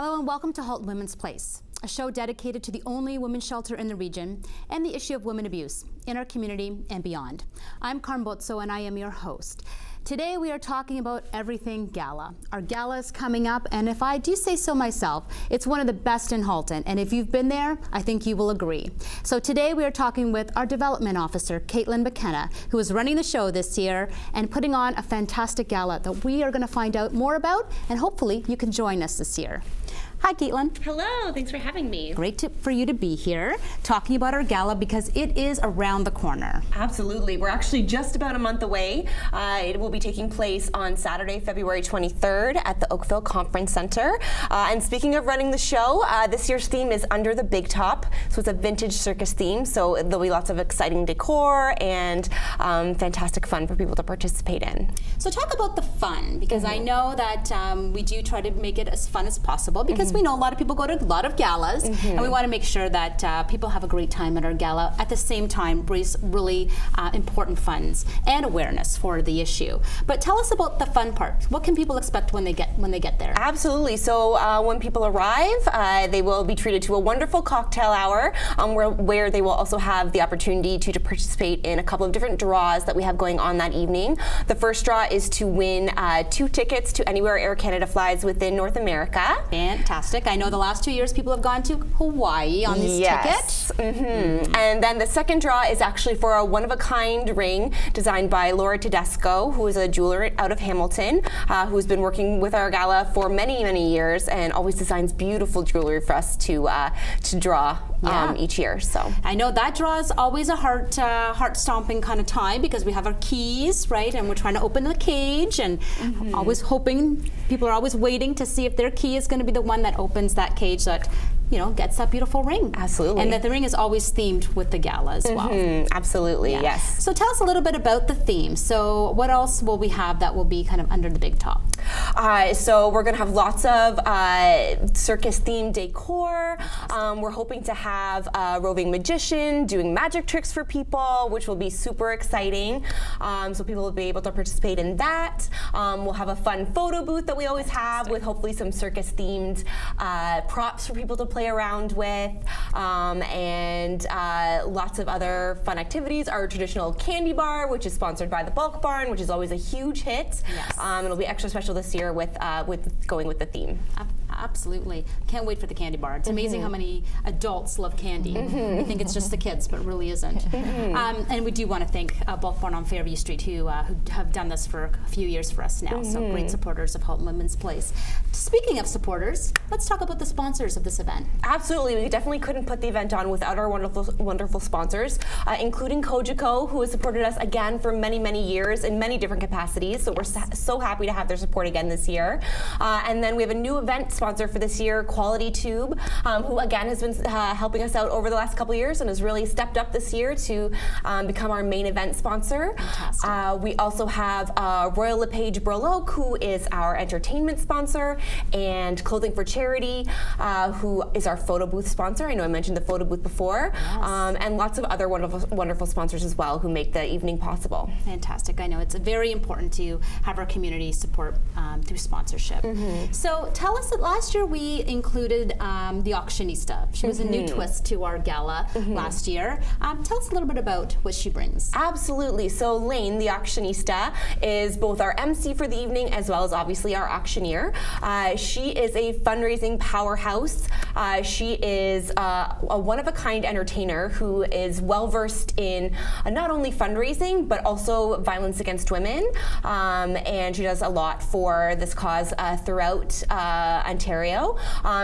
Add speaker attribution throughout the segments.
Speaker 1: Hello and welcome to Halton Womens Place, a show dedicated to the only women's shelter in the region and the issue of women abuse in our community and beyond. I'm Carm Botso and I am your host. Today we are talking about everything Gala. Our Gala is coming up, and if I do say so myself, it's one of the best in Halton, and if you've been there, I think you will agree. So today we are talking with our development officer, Caitlin McKenna, who is running the show this year and putting on a fantastic gala that we are going to find out more about, and hopefully you can join us this year. Hi, Caitlin.
Speaker 2: Hello, thanks for having me.
Speaker 1: Great for you to be here talking about our gala because it is around the corner.
Speaker 2: Absolutely. We're actually just about a month away. It will be taking place on Saturday, February 23rd at the Oakville Conference Center. And speaking of running the show, this year's theme is Under the Big Top. So it's a vintage circus theme. So there'll be lots of exciting decor and fantastic fun for people to participate in.
Speaker 1: So talk about the fun, because I know that we do try to make it as fun as possible because we know a lot of people go to a lot of galas, and we want to make sure that people have a great time at our gala. At the same time, raise really important funds and awareness for the issue. But tell us about the fun part. What can people expect when they get there?
Speaker 2: Absolutely. So when people arrive, they will be treated to a wonderful cocktail hour, where they will also have the opportunity to participate in a couple of different draws that we have going on that evening. The first draw is to win 2 tickets to anywhere Air Canada flies within North America.
Speaker 1: Fantastic. I know the last 2 years people have gone to Hawaii on this ticket.
Speaker 2: And then the second draw is actually for a one-of-a-kind ring designed by Laura Tedesco, who is a jeweler out of Hamilton, who's been working with our gala for many, many years and always designs beautiful jewelry for us to draw each year. So
Speaker 1: I know that draw is always a heart-stomping kind of time because we have our keys, right? And we're trying to open the cage and always hoping, people are always waiting to see if their key is going to be the one that opens that cage that, you know, gets that beautiful ring.
Speaker 2: Absolutely.
Speaker 1: And that the ring is always themed with the gala as well.
Speaker 2: Absolutely, yes.
Speaker 1: So tell us a little bit about the theme. So what else will we have that will be kind of under the big top?
Speaker 2: So we're going to have lots of circus-themed decor. We're hoping to have a roving magician doing magic tricks for people, which will be super exciting. So people will be able to participate in that. We'll have a fun photo booth that we always have with hopefully some circus-themed props for people to play around with, and lots of other fun activities. Our traditional candy bar, which is sponsored by the Bulk Barn, which is always a huge hit. Yes. It'll be extra special this year with going with the theme.
Speaker 1: Absolutely. Can't wait for the candy bar. It's amazing how many adults love candy. I think it's just the kids, but it really isn't. And we do want to thank Bulk Barn on Fairview Street, who have done this for a few years for us now. So great supporters of Halton Womens Place. Speaking of supporters, let's talk about the sponsors of this event.
Speaker 2: Absolutely. We definitely couldn't put the event on without our wonderful sponsors, including Cogeco, who has supported us again for many, many years in many different capacities. So we're so happy to have their support again this year. And then we have a new event sponsor for this year, Quality Tube, who again has been helping us out over the last couple of years and has really stepped up this year to become our main event sponsor. Fantastic. We also have Royal LePage Burloak, who is our entertainment sponsor, and Clothing for Charity, who is our photo booth sponsor. I know I mentioned the photo booth before. Yes. And lots of other wonderful sponsors as well who make the evening possible.
Speaker 1: Fantastic. I know it's very important to have our community support through sponsorship. So tell us that last year we included the auctionista. She was a new twist to our gala last year. Tell us a little bit about what she brings.
Speaker 2: Absolutely. So Lane, the auctionista, is both our MC for the evening as well as obviously our auctioneer. She is a fundraising powerhouse. She is a one-of-a-kind entertainer who is well-versed in not only fundraising but also violence against women, and she does a lot for this cause throughout Ontario.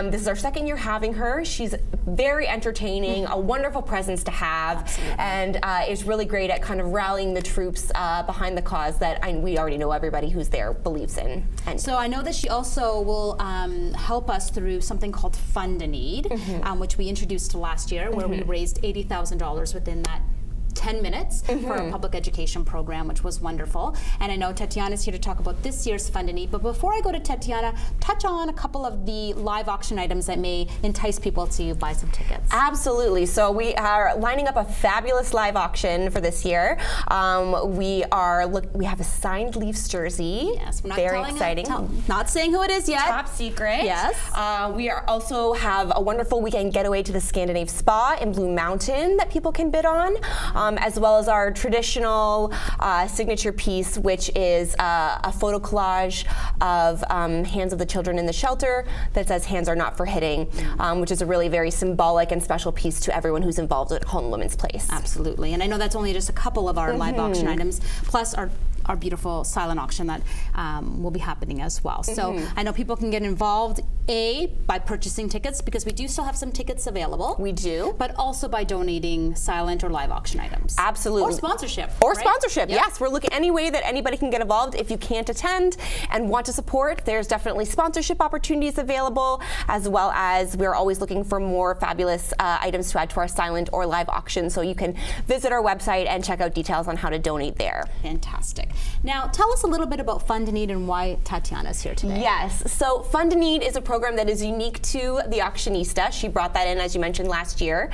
Speaker 2: This is our second year having her. She's very entertaining, a wonderful presence to have, and is really great at kind of rallying the troops behind the cause that we already know everybody who's there believes in. And
Speaker 1: so I know that she also will help us through something called Fund a Need, which we introduced last year, where we raised $80,000 within that 10 minutes for a public education program, which was wonderful. And I know Tatiana's here to talk about this year's Fund and Eat, but before I go to Tatiana, touch on a couple of the live auction items that may entice people to buy some tickets.
Speaker 2: Absolutely. So we are lining up a fabulous live auction for this year. We have a signed Leafs jersey.
Speaker 1: Yes, we're not
Speaker 2: very
Speaker 1: telling
Speaker 2: exciting.
Speaker 1: Not saying who it is yet.
Speaker 2: Top secret.
Speaker 1: Yes.
Speaker 2: We are also have a wonderful weekend getaway to the Scandinave Spa in Blue Mountain that people can bid on, as well as our traditional signature piece, which is a photo collage of hands of the children in the shelter that says "Hands are not for hitting," which is a really very symbolic and special piece to everyone who's involved at Halton Womens Place.
Speaker 1: Absolutely, and I know that's only just a couple of our live auction items, plus our beautiful silent auction that will be happening as well. So I know people can get involved, by purchasing tickets, because we do still have some tickets available.
Speaker 2: We do.
Speaker 1: But also by donating silent or live auction items.
Speaker 2: Absolutely.
Speaker 1: Or sponsorship.
Speaker 2: Or
Speaker 1: right?
Speaker 2: sponsorship,
Speaker 1: Yep.
Speaker 2: yes. We're looking any way that anybody can get involved. If you can't attend and want to support, there's definitely sponsorship opportunities available, as well as we're always looking for more fabulous items to add to our silent or live auction. So you can visit our website and check out details on how to donate there.
Speaker 1: Fantastic. Now, tell us a little bit about Fund and Eat and why Tatiana's here today.
Speaker 2: Yes, so Fund and Eat is a program that is unique to the auctionista. She brought that in, as you mentioned, last year.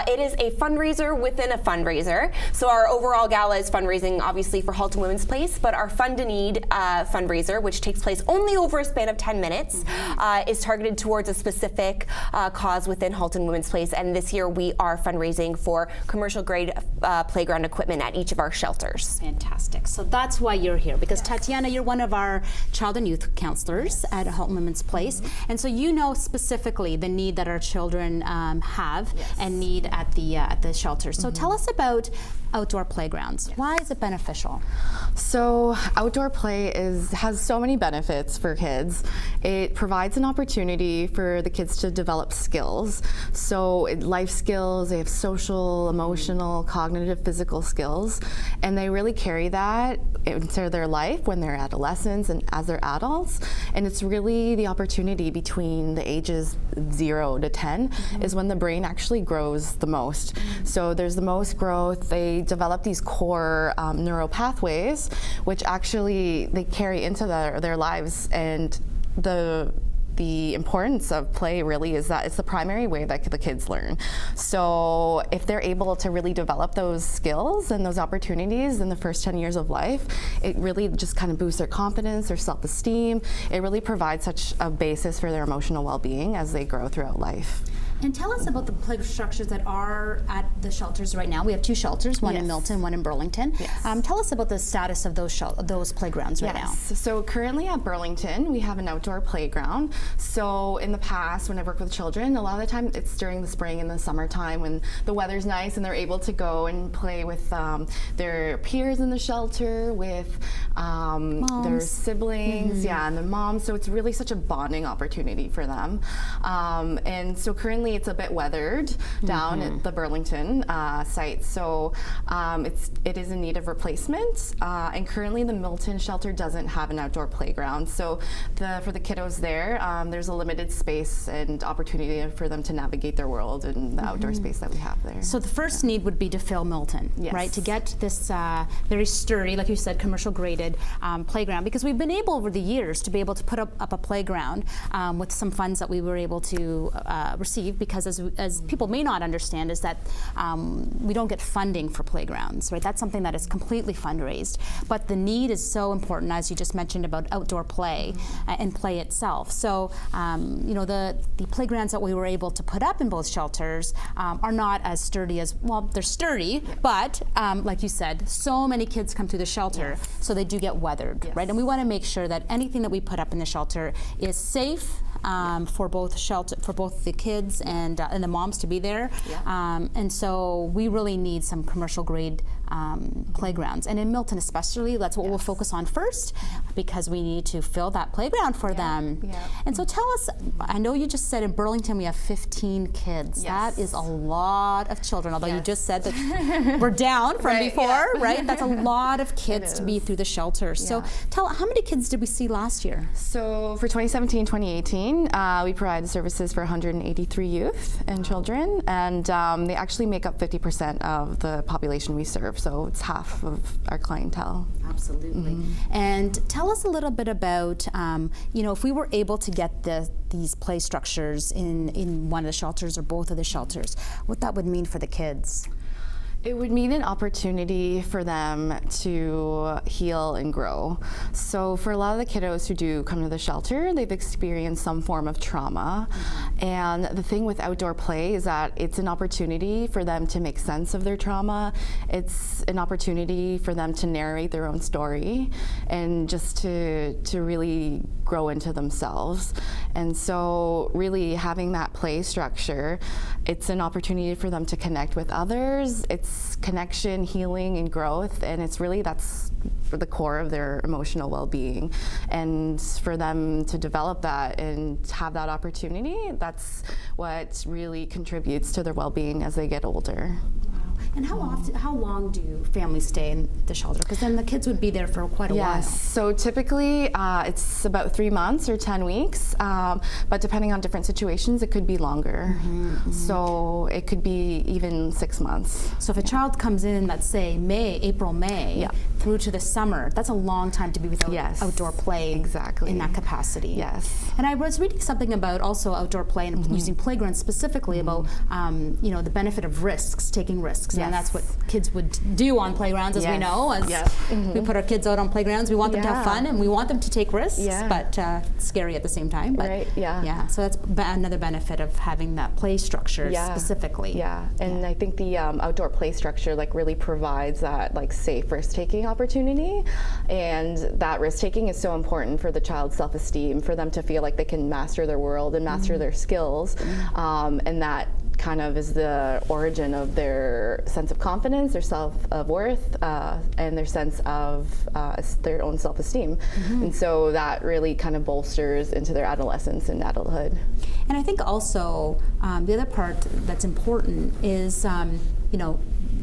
Speaker 2: It is a fundraiser within a fundraiser. So our overall gala is fundraising, obviously, for Halton Womens Place, but our Fund and Eat fundraiser, which takes place only over a span of 10 minutes, is targeted towards a specific cause within Halton Womens Place. And this year we are fundraising for commercial grade playground equipment at each of our shelters.
Speaker 1: Fantastic. So that's why you're here, because Tatiana, you're one of our child and youth counselors at Halton Womens Place, and so you know specifically the need that our children have and need at the shelters. So tell us about outdoor playgrounds. Why is it beneficial?
Speaker 3: So outdoor play has so many benefits for kids. It provides an opportunity for the kids to develop skills. So life skills, they have social, emotional, cognitive, physical skills, and they really carry that into their life when they're adolescents and as they're adults. And it's really the opportunity between the ages 0 to 10 is when the brain actually grows the most. So there's the most growth. They develop these core neural pathways, which actually they carry into their lives. And the importance of play really is that it's the primary way that the kids learn. So if they're able to really develop those skills and those opportunities in the first 10 years of life, it really just kind of boosts their confidence, their self-esteem. It really provides such a basis for their emotional well-being as they grow throughout life.
Speaker 1: And tell us about the play structures that are at the shelters right now. We have 2 shelters, one in Milton, one in Burlington. Tell us about the status of those playgrounds right now.
Speaker 3: So currently at Burlington, we have an outdoor playground. So in the past, when I work with children, a lot of the time it's during the spring and the summertime when the weather's nice and they're able to go and play with their peers in the shelter, with their siblings, and their moms. So it's really such a bonding opportunity for them. And so currently it's a bit weathered down at the Burlington site, so it is in need of replacement. And currently the Milton shelter doesn't have an outdoor playground, so for the kiddos there, there's a limited space and opportunity for them to navigate their world in the outdoor space that we have there.
Speaker 1: So the first need would be to fill Milton, right? To get this very sturdy, like you said, commercial graded playground, because we've been able over the years to be able to put up a playground with some funds that we were able to receive, because as people may not understand is that we don't get funding for playgrounds, right? That's something that is completely fundraised, but the need is so important, as you just mentioned, about outdoor play and play itself. So you know, the playgrounds that we were able to put up in both shelters are not as sturdy as, well, they're sturdy, but like you said, so many kids come through the shelter, so they do get weathered, right? And we want to make sure that anything that we put up in the shelter is safe for both the kids and the moms to be there. And so we really need some commercial grade playgrounds. And in Milton especially, that's what we'll focus on first, because we need to fill that playground for them.
Speaker 3: Yeah.
Speaker 1: And so tell us, I know you just said in Burlington we have 15 kids.
Speaker 3: Yes.
Speaker 1: That is a lot of children, although you
Speaker 3: Yes.
Speaker 1: just said that we're down from
Speaker 3: Right,
Speaker 1: before,
Speaker 3: yeah.
Speaker 1: right? That's a lot of kids to be through the shelter. So tell, how many kids did we see last year?
Speaker 3: So for 2017-2018, we provided services for 183 youth and children, and they actually make up 50% of the population we serve, so it's half of our clientele.
Speaker 1: Absolutely. And tell us a little bit about, you know, if we were able to get these play structures in one of the shelters or both of the shelters, what that would mean for the kids.
Speaker 3: It would mean an opportunity for them to heal and grow. So for a lot of the kiddos who do come to the shelter, they've experienced some form of trauma. And the thing with outdoor play is that it's an opportunity for them to make sense of their trauma. It's an opportunity for them to narrate their own story and just to really grow into themselves. And so really having that play structure, it's an opportunity for them to connect with others. It's connection, healing, and growth, and it's really, that's the core of their emotional well-being. And for them to develop that and have that opportunity, that's what really contributes to their well-being as they get older.
Speaker 1: And how long do families stay in the shelter? Because then the kids would be there for quite a while.
Speaker 3: Yes, so typically it's about 3 months or 10 weeks, but depending on different situations, it could be longer. So it could be even 6 months.
Speaker 1: So if a child comes in, let's say April, May, through to the summer, that's a long time to be without outdoor play in that capacity.
Speaker 3: Yes.
Speaker 1: And I was reading something about also outdoor play and using playgrounds specifically about you know, the benefit of taking risks. And that's what kids would do on playgrounds, as we know. We put our kids out on playgrounds. We want them to have fun and we want them to take risks, but scary at the same time. But so that's another benefit of having that play structure specifically.
Speaker 3: And I think the outdoor play structure like really provides that like safe risk-taking opportunity, and that risk-taking is so important for the child's self-esteem, for them to feel like they can master their world and master their skills, and that kind of is the origin of their sense of confidence, their self-worth, and their sense of their own self-esteem. And so that really kind of bolsters into their adolescence and adulthood.
Speaker 1: And I think also the other part that's important is, you know,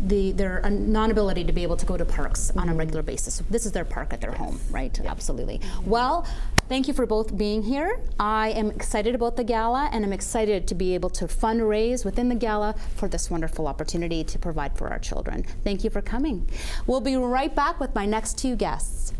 Speaker 1: their non-ability to be able to go to parks on a regular basis. So this is their park at their home, right? Absolutely. Well, thank you for both being here. I am excited about the gala, and I'm excited to be able to fundraise within the gala for this wonderful opportunity to provide for our children. Thank you for coming. We'll be right back with my next two guests.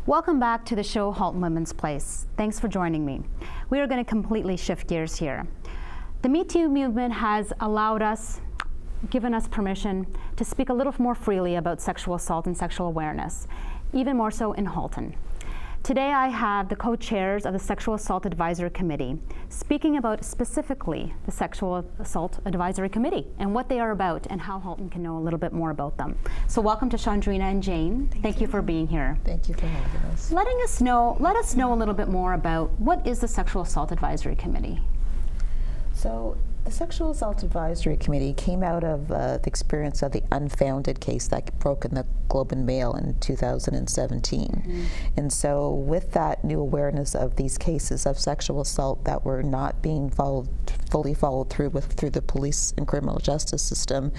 Speaker 1: Welcome back to the show Halton Womens Place. Thanks for joining me. We are going to completely shift gears here. The Me Too movement has given us permission to speak a little more freely about sexual assault and sexual awareness, even more so in Halton. Today I have the co-chairs of the Sexual Assault Advisory Committee speaking about specifically the Sexual Assault Advisory Committee and what they are about and how Halton can know a little bit more about them. So welcome to Chandrina and Jane. Thank you for being here.
Speaker 4: Thank you for having us.
Speaker 1: Let us know a little bit more about what is the Sexual Assault Advisory Committee.
Speaker 4: So the Sexual Assault Advisory Committee came out of the experience of the Unfounded case that broke in the Globe and Mail in 2017.
Speaker 1: Mm-hmm.
Speaker 4: And so with that new awareness of these cases of sexual assault that were not being fully followed through through the police and criminal justice system,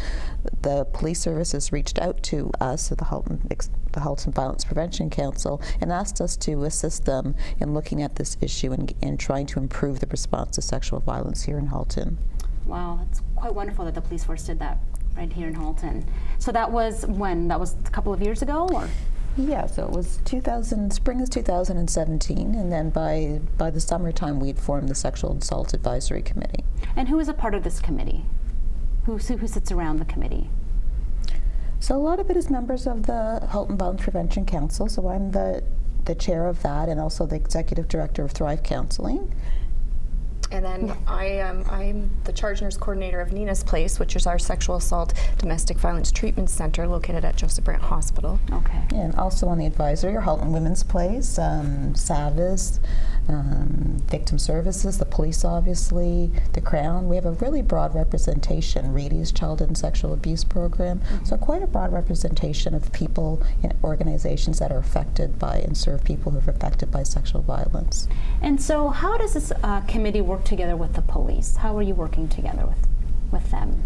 Speaker 4: the police services reached out to us at the Halton Violence Prevention Council and asked us to assist them in looking at this issue and trying to improve the response to sexual violence here in Halton.
Speaker 1: Wow, it's quite wonderful that the police force did that right here in Halton. So that was when? That was a couple of years ago, or?
Speaker 4: Yeah, so it was spring of 2017, and then by the summertime we'd formed the Sexual Assault Advisory Committee.
Speaker 1: And who is a part of this committee? Who sits around the committee?
Speaker 4: So a lot of it is members of the Halton Violence Prevention Council, so I'm the chair of that and also the executive director of Thrive Counseling.
Speaker 2: And then I'm the charge nurse coordinator of Nina's Place, which is our sexual assault domestic violence treatment center located at Joseph Brant Hospital.
Speaker 1: Okay.
Speaker 4: And also on the advisory are Halton Womens Place, SAVIS, Victim Services, the police obviously, the Crown. We have a really broad representation. Reedy's Child and Sexual Abuse Program. Mm-hmm. So quite a broad representation of people in organizations that are affected by and serve people who are affected by sexual violence.
Speaker 1: And so how does this committee work together with the police? How are you working together with them?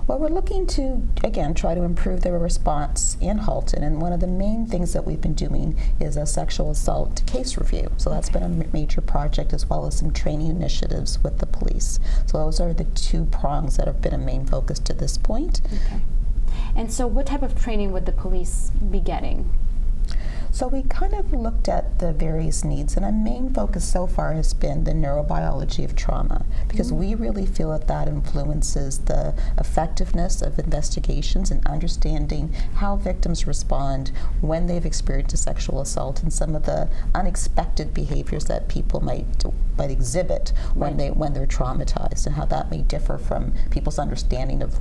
Speaker 4: Well, we're looking to, again, try to improve their response in Halton, and one of the main things that we've been doing is a sexual assault case review. So that's been a major project, as well as some training initiatives with the police. So those are the two prongs that have been a main focus to this point.
Speaker 1: Okay. And so what type of training would the police be getting?
Speaker 4: So we kind of looked at the various needs, and our main focus so far has been the neurobiology of trauma, because we really feel that influences the effectiveness of investigations and understanding how victims respond when they've experienced a sexual assault and some of the unexpected behaviors that people might exhibit when they're traumatized, and how that may differ from people's understanding of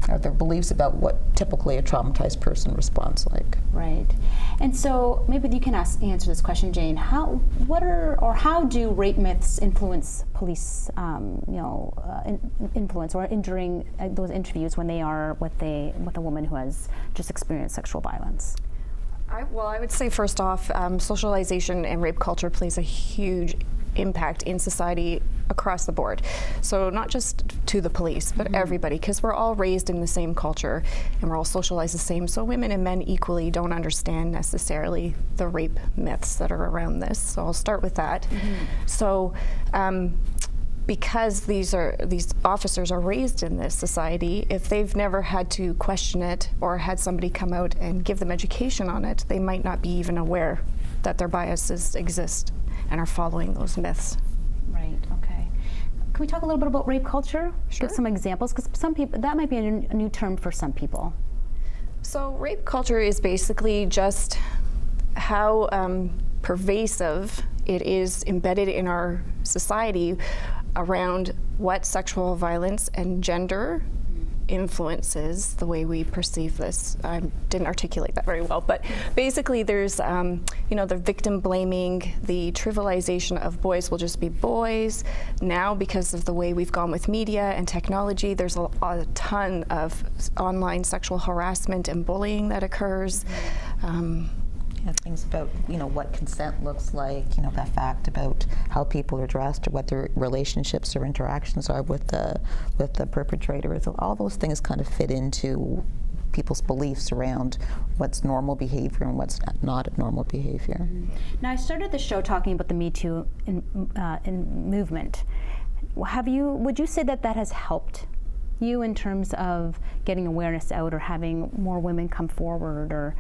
Speaker 4: or their beliefs about what typically a traumatized person responds like.
Speaker 1: Right. And so maybe you can answer this question, Jane. How do rape myths influence police, influence or during those interviews when they are with a woman who has just experienced sexual violence?
Speaker 2: I would say first off, socialization and rape culture plays a huge impact in society across the board. So not just to the police, but everybody, because we're all raised in the same culture and we're all socialized the same. So women and men equally don't understand necessarily the rape myths that are around this. So I'll start with that. So because these officers are raised in this society, if they've never had to question it or had somebody come out and give them education on it, they might not be even aware that their biases exist and are following those myths.
Speaker 1: Right, okay. Can we talk a little bit about rape culture?
Speaker 2: Sure.
Speaker 1: Give some examples, because some people, that might be a new term for some people.
Speaker 2: So rape culture is basically just how pervasive it is embedded in our society around what sexual violence and gender influences the way we perceive this. I didn't articulate that very well, but basically there's the victim blaming, the trivialization of boys will just be boys. Now, because of the way we've gone with media and technology, there's a ton of online sexual harassment and bullying that occurs.
Speaker 4: Things about what consent looks like, that fact about how people are dressed or what their relationships or interactions are with the perpetrator. So all those things kind of fit into people's beliefs around what's normal behavior and what's not normal behavior.
Speaker 1: Now, I started the show talking about the Me Too movement. Would you say that has helped you in terms of getting awareness out or having more women come forward, or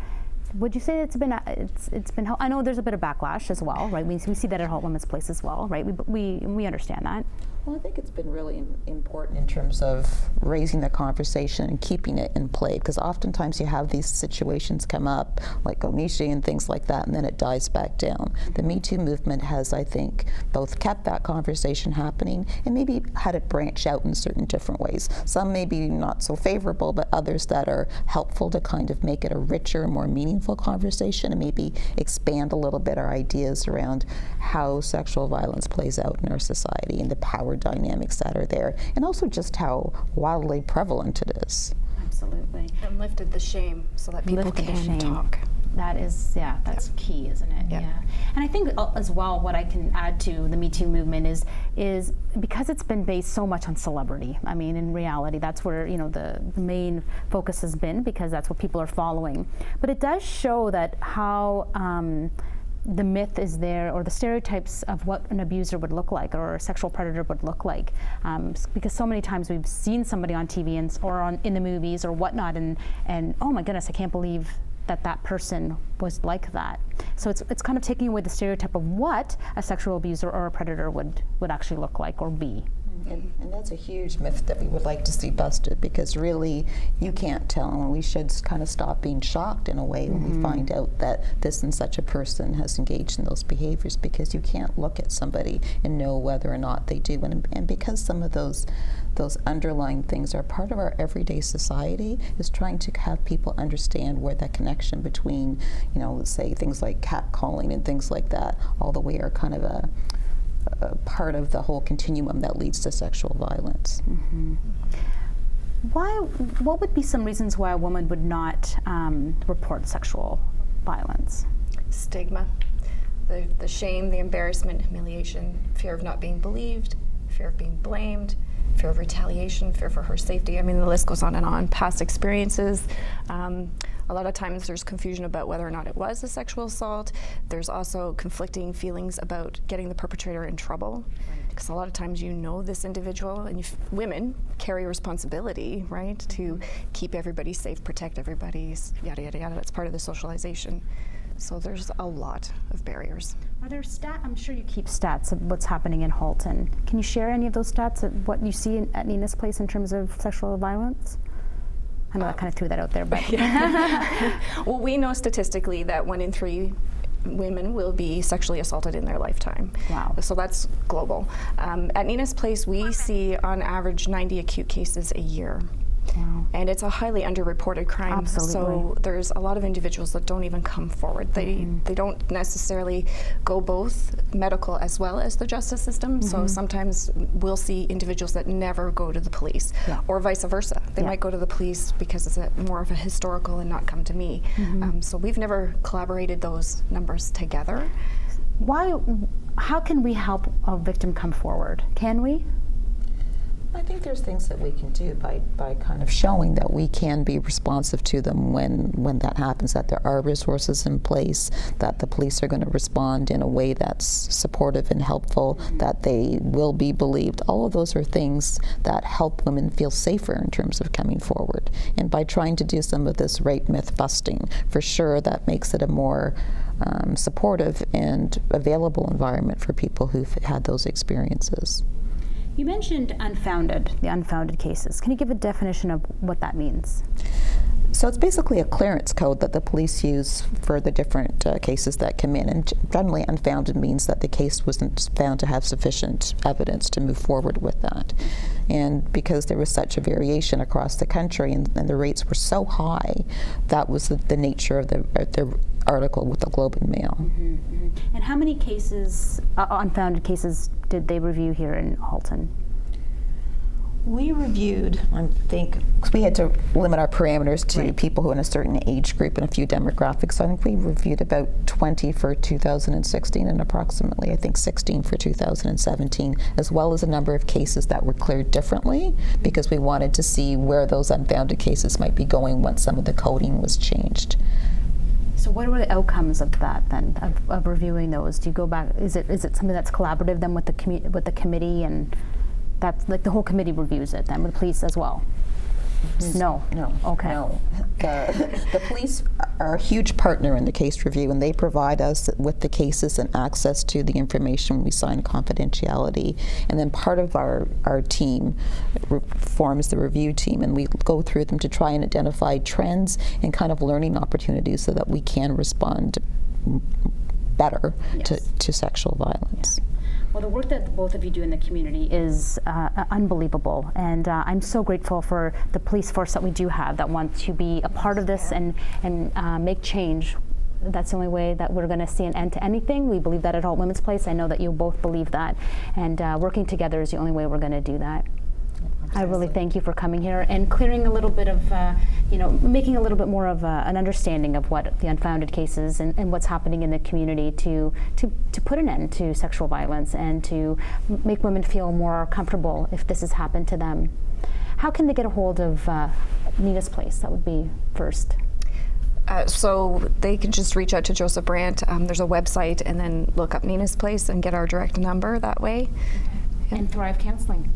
Speaker 1: would you say it's been I know there's a bit of backlash as well, right? We see that at Halton Womens Place as well, right? We understand that.
Speaker 4: Well, I think it's been really important in terms of raising the conversation and keeping it in play, because oftentimes you have these situations come up, like Omishi and things like that, and then it dies back down. The Me Too movement has, I think, both kept that conversation happening and maybe had it branch out in certain different ways. Some maybe not so favorable, but others that are helpful to kind of make it a richer, more meaningful conversation and maybe expand a little bit our ideas around how sexual violence plays out in our society and the power dynamics that are there, and also just how wildly prevalent it is.
Speaker 1: Absolutely.
Speaker 5: And lifted the shame so that people
Speaker 1: Lifted the
Speaker 5: can
Speaker 1: shame.
Speaker 5: talk.
Speaker 1: That is, that's key, isn't it?
Speaker 5: Yeah.
Speaker 1: And I think as well, what I can add to the Me Too movement is because it's been based so much on celebrity. I mean, in reality, that's where the main focus has been, because that's what people are following. But it does show that how the myth is there, or the stereotypes of what an abuser would look like or a sexual predator would look like, because so many times we've seen somebody on TV or in the movies or whatnot, and oh my goodness, I can't believe that person was like that. So it's kind of taking away the stereotype of what a sexual abuser or a predator would actually look like or be.
Speaker 4: And that's a huge myth that we would like to see busted, because really you can't tell, and we should kind of stop being shocked in a way when we find out that this and such a person has engaged in those behaviors, because you can't look at somebody and know whether or not they do. And because some of those underlying things are part of our everyday society, is trying to have people understand where that connection between, let's say things like catcalling and things like that, all the way are kind of a part of the whole continuum that leads to sexual violence.
Speaker 1: What would be some reasons why a woman would not report sexual violence?
Speaker 5: Stigma, the shame, the embarrassment, humiliation, fear of not being believed, fear of being blamed, fear of retaliation, fear for her safety. I mean, the list goes on and on. Past experiences. A lot of times there's confusion about whether or not it was a sexual assault. There's also conflicting feelings about getting the perpetrator in trouble. Because a lot of times this individual, and women carry responsibility, right, to keep everybody safe, protect everybody, yada, yada, yada. That's part of the socialization. So there's a lot of barriers.
Speaker 1: Are there stats? I'm sure you keep stats of what's happening in Halton. Can you share any of those stats of what you see at Nina's Place in terms of sexual violence? I know I kind of threw that out there, but
Speaker 5: Well, we know statistically that 1 in 3 women will be sexually assaulted in their lifetime.
Speaker 1: Wow.
Speaker 5: So that's global. At Nina's Place, we see on average 90 acute cases a year.
Speaker 1: Wow.
Speaker 5: And it's a highly underreported crime.
Speaker 1: Absolutely.
Speaker 5: So there's a lot of individuals that don't even come forward. They don't necessarily go both medical as well as the justice system. So sometimes we'll see individuals that never go to the police, or vice versa. They might go to the police because it's more of a historical and not come to me. So we've never collaborated those numbers together.
Speaker 1: How can we help a victim come forward? Can we?
Speaker 4: I think there's things that we can do by kind of showing that we can be responsive to them when that happens, that there are resources in place, that the police are going to respond in a way that's supportive and helpful, that they will be believed. All of those are things that help women feel safer in terms of coming forward. And by trying to do some of this rape myth busting, for sure that makes it a more supportive and available environment for people who've had those experiences.
Speaker 1: You mentioned unfounded, the unfounded cases. Can you give a definition of what that means?
Speaker 4: So it's basically a clearance code that the police use for the different cases that come in. And generally, unfounded means that the case wasn't found to have sufficient evidence to move forward with that. And because there was such a variation across the country and the rates were so high, that was the nature of the article with the Globe and Mail.
Speaker 1: And how many cases, unfounded cases, did they review here in Halton?
Speaker 4: We reviewed, I think, because we had to limit our parameters to people who are in a certain age group and a few demographics. So I think we reviewed about 20 for 2016 and approximately, I think, 16 for 2017, as well as a number of cases that were cleared differently, because we wanted to see where those unfounded cases might be going once some of the coding was changed.
Speaker 1: So what were the outcomes of that then, of reviewing those? Do you go back, is it something that's collaborative then with the committee, and that's like the whole committee reviews it then with the police as well? No.
Speaker 4: No.
Speaker 1: Okay.
Speaker 4: No. The police are a huge partner in the case review, and they provide us with the cases and access to the information when we sign confidentiality. And then part of our team forms the review team, and we go through them to try and identify trends and kind of learning opportunities so that we can respond better to sexual violence.
Speaker 1: Well, the work that both of you do in the community is unbelievable, and I'm so grateful for the police force that we do have that want to be a part of this and make change. That's the only way that we're going to see an end to anything. We believe that at Halton Womens Place. I know that you both believe that, and working together is the only way we're going to do that. I really thank you for coming here and clearing a little bit of, making a little bit more of an understanding of what the Unfounded case is and what's happening in the community to put an end to sexual violence and to make women feel more comfortable if this has happened to them. How can they get a hold of Nina's Place? That would be first.
Speaker 5: So they can just reach out to Joseph Brandt. There's a website, and then look up Nina's Place and get our direct number that way.
Speaker 1: Okay. And Thrive Counseling.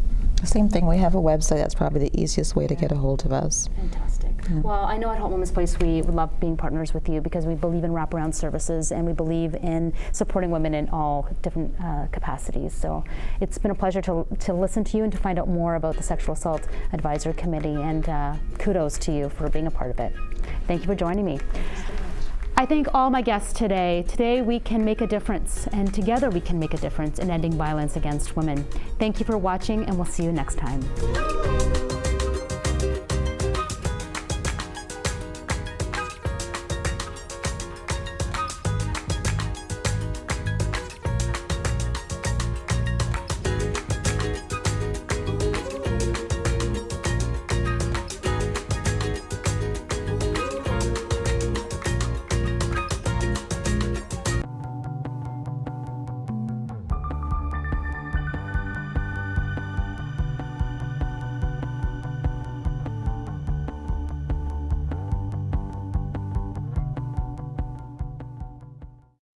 Speaker 4: Same thing, we have a website. That's probably the easiest way to get a hold of us.
Speaker 1: Fantastic. Well, I know at Halton Womens Place we love being partners with you because we believe in wraparound services and we believe in supporting women in all different capacities. So it's been a pleasure to listen to you and to find out more about the Sexual Assault Advisory Committee, and kudos to you for being a part of it. Thank you for joining me. I thank all my guests today. Today we can make a difference, and together we can make a difference in ending violence against women. Thank you for watching, and we'll see you next time.